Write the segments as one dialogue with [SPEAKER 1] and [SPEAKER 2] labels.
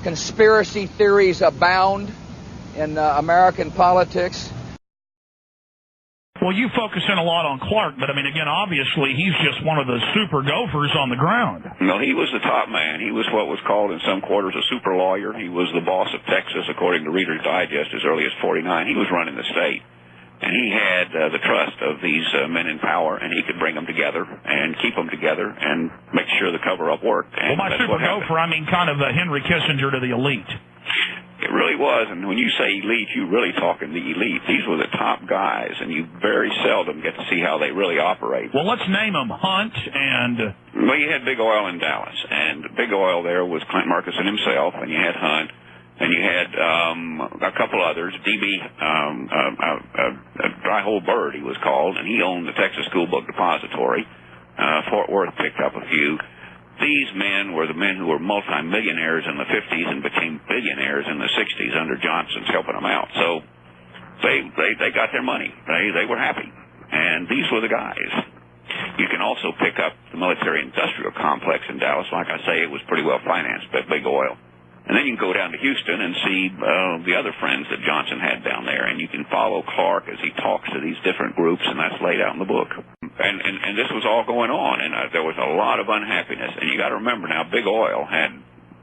[SPEAKER 1] conspiracy theories abound in American politics.
[SPEAKER 2] Well, you focus in a lot on Clark, but I mean, again, obviously, he's just one of the super gophers on the ground.
[SPEAKER 3] No, he was the top man. He was what was called in some quarters a super lawyer. He was the boss of Texas, according to Reader's Digest, as early as 49. He was running the state. And he had the trust of these men in power, and he could bring them together and keep them together and make sure the cover-up worked. And
[SPEAKER 2] well, by super gopher, I mean kind of a Henry Kissinger to the elite.
[SPEAKER 3] It really was, and when you say elite, you're really talking the elite. These were the top guys, and you very seldom get to see how they really operate.
[SPEAKER 2] Well, let's name them. Hunt and...
[SPEAKER 3] Well, you had Big Oil in Dallas, and Big Oil there was Clint Murchison himself, and you had Hunt, and you had a couple others. D.B. Dryhole Bird, he was called, and he owned the Texas School Book Depository. Fort Worth picked up a few. These men were the men who were multimillionaires in the 50s and became billionaires in the 60s under Johnson's helping them out. So they got their money. They were happy. And these were the guys. You can also pick up the military-industrial complex in Dallas. Like I say, it was pretty well financed by Big Oil. And then you can go down to Houston and see the other friends that Johnson had down there. And you can follow Clark as he talks to these different groups, and that's laid out in the book. And this was all going on, and there was a lot of unhappiness. And you got to remember now, Big Oil had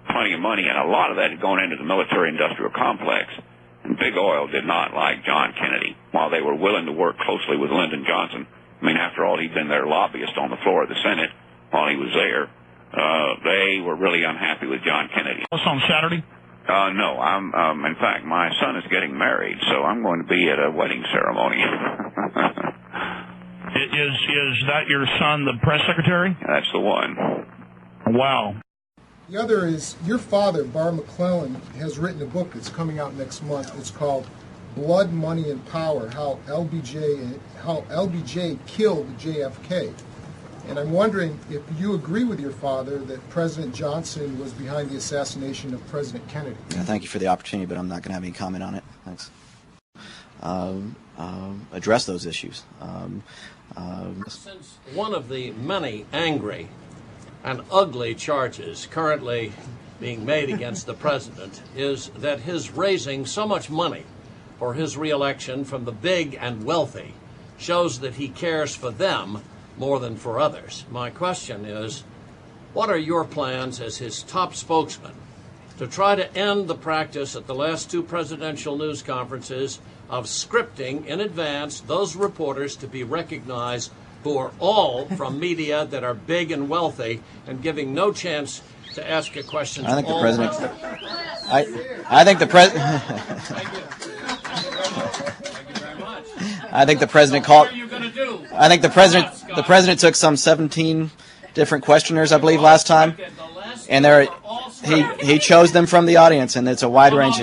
[SPEAKER 3] plenty of money, and a lot of that had gone into the military-industrial complex. And Big Oil did not like John Kennedy, while they were willing to work closely with Lyndon Johnson. I mean, after all, he'd been their lobbyist on the floor of the Senate while he was there. They were really unhappy with John Kennedy.
[SPEAKER 2] What's on Saturday?
[SPEAKER 3] No, in fact, my son is getting married, so I'm going to be at a wedding ceremony.
[SPEAKER 2] Is that your son, the press secretary?
[SPEAKER 3] That's the one.
[SPEAKER 4] Wow. The other is your father, Barr McClellan, has written a book that's coming out next month. It's called Blood, Money, and Power: How LBJ killed JFK. And I'm wondering if you agree with your father that President Johnson was behind the assassination of President Kennedy.
[SPEAKER 5] Yeah, thank you for the opportunity, but I'm not going to have any comment on it. Thanks. Address those issues.
[SPEAKER 6] Since one of the many angry and ugly charges currently being made against the president is that his raising so much money for his reelection from the big and wealthy shows that he cares for them more than for others. My question is, what are your plans as his top spokesman to try to end the practice at the last two presidential news conferences of scripting in advance those reporters to be recognized who are all from media that are big and wealthy and giving no chance to ask a question?
[SPEAKER 5] I think the president. I think the president. I think the president called. I think the president took some 17 different questioners, I believe, last time, and he chose them from the audience, and it's a wide range.